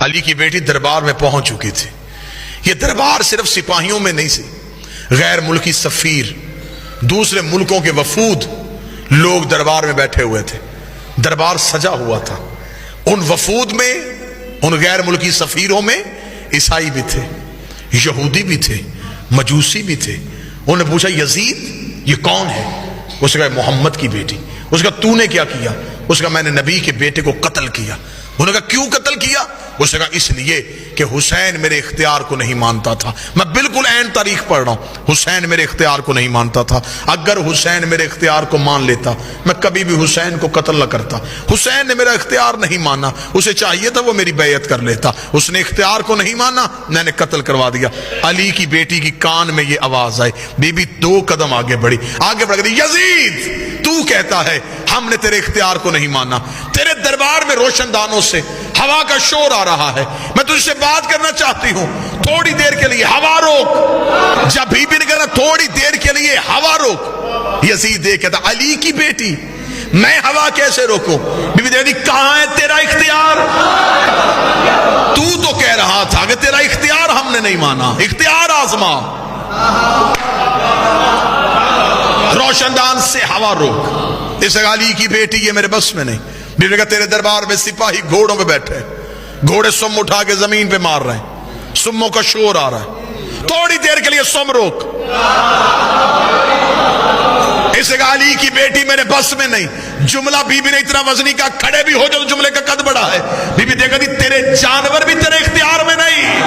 علی کی بیٹی دربار میں پہنچ چکی تھی. یہ دربار صرف سپاہیوں میں نہیں سی، غیر ملکی سفیر، دوسرے ملکوں کے وفود لوگ دربار میں بیٹھے ہوئے تھے. دربار سجا ہوا تھا. ان وفود میں، ان غیر ملکی سفیروں میں عیسائی بھی تھے، یہودی بھی تھے، مجوسی بھی تھے. انہوں نے پوچھا یزید یہ کون ہے؟ اس نے کہا محمد کی بیٹی. اس نے کہا تو نے کیا کیا؟ اس نے کہا میں نے نبی کے بیٹے کو قتل کیا. انہوں نے کہا کیوں قتل کیا؟ اس نے کہا اس لیے کہ حسین میرے اختیار کو نہیں مانتا تھا. میں بالکل عین تاریخ پڑھ رہا ہوں. حسین میرے اختیار کو نہیں مانتا تھا. اگر حسین میرے اختیار کو مان لیتا میں کبھی بھی حسین کو قتل نہ کرتا. حسین نے میرا اختیار نہیں مانا، اسے چاہیے تھا وہ میری بیعت کر لیتا. اس نے اختیار کو نہیں مانا، میں نے قتل کروا دیا. علی کی بیٹی کی کان میں یہ آواز آئی. بی بی 2 قدم آگے بڑھی، آگے بڑھ گئی. یزید تو کہتا ہے ہم نے تیرے اختیار کو نہیں مانا. تیرے دربار میں روشن دانوں سے ہوا کا شور آ رہا ہے. میں تجھ سے بات کرنا چاہتی ہوں، تھوڑی دیر کے لیے ہوا روک. جب بی بی نے کہا تھوڑی دیر کے لیے ہوا روک، یزید یہ کہتا علی کی بیٹی میں ہوا کیسے روکوں؟ بی بی کہتی کہاں ہے تیرا اختیار؟ تو کہہ رہا تھا کہ تیرا اختیار ہم نے نہیں مانا. اختیار آزما. روشن دان سے ہوا روک. اس علی کی بیٹی یہ میرے بس میں نہیں. بی بی نے کہا تیرے دربار میں سپاہی گھوڑوں پہ بیٹھے، گھوڑے سم اٹھا کے زمین پہ مار رہے ہیں، سموں کا شور آ رہا ہے، تھوڑی دیر کے لیے سم روک. اس علی کی بیٹی میرے بس میں نہیں. جملہ بی بی نے اتنا وزنی کا کھڑے بھی ہو جو جملے کا قد بڑا ہے. بی بی دیکھا تھی تیرے جانور بھی تیرے اختیار میں نہیں.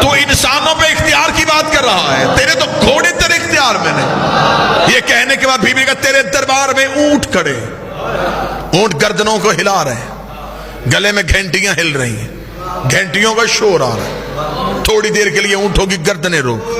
تو انسانوں پہ اختیار کی بات کر رہا ہے، تیرے تو گھوڑے تیرے اختیار میں نہیں. یہ کہنے کے بعد بی بی کا تیرے دربار میں اونٹ کھڑے، اونٹ گردنوں کو ہلا رہے ہیں، گلے میں گھنٹیاں ہل رہی ہیں، گھنٹیوں کا شور آ رہا ہے. تھوڑی دیر کے لیے اونٹوں کی گردنیں روک.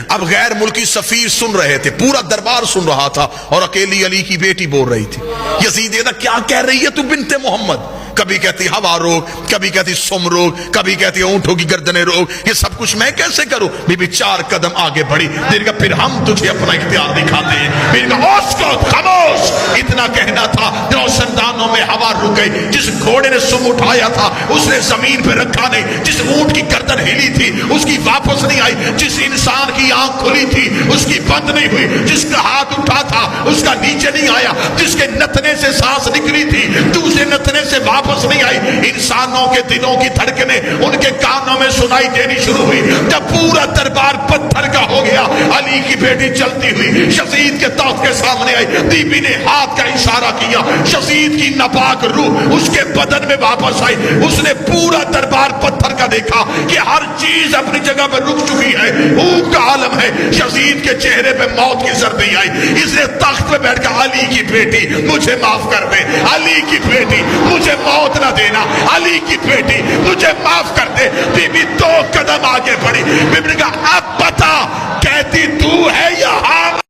اب غیر ملکی سفیر سن رہے تھے، پورا دربار سن رہا تھا، اور اکیلی علی کی بیٹی بول رہی تھی. یزید کہتا کیا کہہ رہی ہے تو بنت محمد؟ کبھی کہتی ہوا روک، کبھی کہتی سم روک، کبھی کہتی اونٹوں کی گردنیں روک. یہ سب کچھ میں کیسے کروں؟ بی بی 4 قدم آگے بڑھی. دیر کا پھر ہم تجھے اپنا اختیار دکھاتے ہیں. پھر کہا اسکت خاموش. اتنا کہنا تھا روشن دانوں میں ہوا رک گئی. جس گھوڑے نے سم اٹھایا تھا اس نے زمین پہ رکھا نہیں. جس اونٹ کی گردن ہلی تھی اس کی واپس نہیں آئی. جس انسان کی آنکھ کھلی تھی اس کی بند نہیں ہوئی. جس کا ہاتھ اٹھا تھا اس کا نیچے نہیں آیا. جس کے نتنے سے سانس نکلی تھی دوسرے نتنے سے واپس نہیں آئی. انسانوں کے دلوں کی دھڑکنیں ان کے کانوں میں سنائی دینی شروع ہوئی. جب پورا دربار پتھر کا ہو گیا، علی کی بیٹی چلتی ہوئی یزید کے تخت کے سامنے آئی. بی بی نے ہاتھ کا اشارہ کیا، یزید کی ناپاک روح اس کے بدن میں واپس آئی. اس نے پورا دربار پتھر کا دیکھا کہ ہر چیز اپنی جگہ پر رک چکی ہے، اونگ کا عالم ہے. یزید کے چہرے پہ موت کی زردی آئی. اس نے تخت پہ بیٹھ کر علی کی بیٹی مجھے معاف کر دے، علی کی بیٹی مجھے موت نہ دینا، علی کی بیٹی مجھے معاف کر دے. بی بی 2 قدم آگے بڑھی. بی بی نے کہا اب